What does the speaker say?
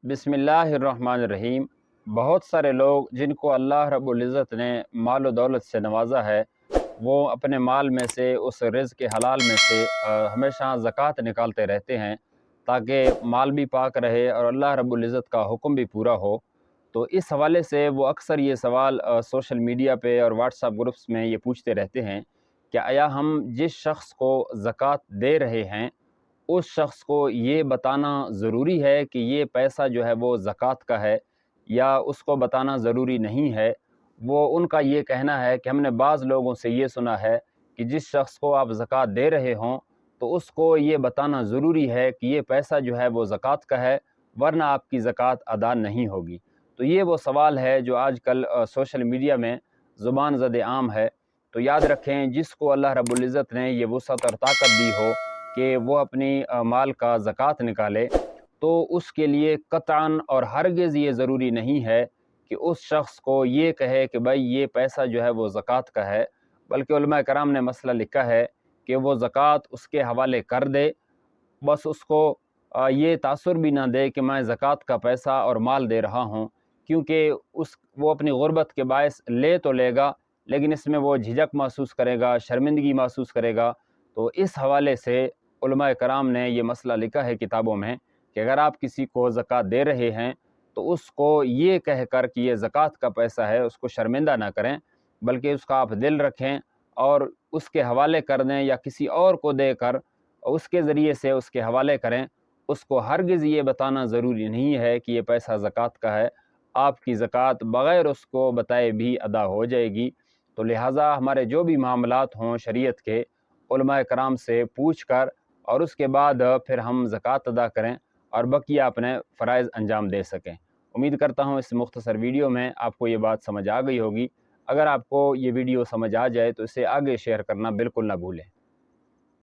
बिस्मिल्लाहिर्रहमानिर्रहीम। बहुत सारे लोग जिनको अल्लाह रब्बुल इज़्ज़त ने माल व दौलत से नवाजा है, वो अपने माल में से उस रिज़्क़ के हलाल में से हमेशा ज़कात निकालते रहते हैं ताकि माल भी पाक रहे और अल्लाह रब्बुल इज़्ज़त का हुक्म भी पूरा हो। तो इस हवाले से वो अक्सर ये सवाल सोशल मीडिया पे और व्हाट्सएप ग्रुप्स में ये पूछते रहते हैं कि आया हम जिस शख्स को ज़कात दे रहे हैं उस शख्स को ये बताना ज़रूरी है कि ये पैसा जो है वो ज़कात का है, या उसको बताना ज़रूरी नहीं है। वो उनका ये कहना है कि हमने बाज़ लोगों से ये सुना है कि जिस शख्स को आप ज़कात दे रहे हों तो उसको ये बताना ज़रूरी है कि ये पैसा जो है वो ज़कात का है, वरना आपकी ज़कात अदा नहीं होगी। तो ये वो सवाल है जो आजकल सोशल मीडिया में ज़ुबान ज़द आम है। तो याद रखें, जिसको अल्लाह रब्बुल इज़्ज़त ने ये वुसअत और ताकत दी हो कि वो अपनी माल का ज़कात निकाले, तो उसके लिए कतअन और हरगिज़ ये ज़रूरी नहीं है कि उस शख्स को ये कहे कि भाई ये पैसा जो है वो ज़कात का है, बल्कि उलमा कराम ने मसला लिखा है कि वो ज़कात उसके हवाले कर दे। बस उसको ये तासुर भी ना दे कि मैं ज़कात का पैसा और माल दे रहा हूँ, क्योंकि वो अपनी गुर्बत के बायस ले तो लेगा, लेकिन इसमें वो झिझक महसूस करेगा, शर्मिंदगी महसूस करेगा। तो इस हवाले से उलमाए कराम ने ये मसला लिखा है किताबों में कि अगर आप किसी को ज़कात दे रहे हैं तो उसको ये कह कर कि ये ज़कात का पैसा है, उसको शर्मिंदा ना करें, बल्कि उसका आप दिल रखें और उसके हवाले कर दें या किसी और को देकर उसके ज़रिए से उसके हवाले करें। उसको हरगिज़ ये बताना ज़रूरी नहीं है कि ये पैसा ज़कात का है, आपकी ज़कात बग़ैर उसको बताए भी अदा हो जाएगी। तो लिहाज़ा हमारे जो भी मामलात हों शरीयत के, उलमाए कराम से पूछ कर और उसके बाद फिर हम ज़कात अदा करें और बकिया अपने फ़राइज़ अंजाम दे सकें। उम्मीद करता हूँ इस मुख्तसर वीडियो में आपको ये बात समझ आ गई होगी। अगर आपको ये वीडियो समझ आ जाए तो इसे आगे शेयर करना बिल्कुल ना भूलें।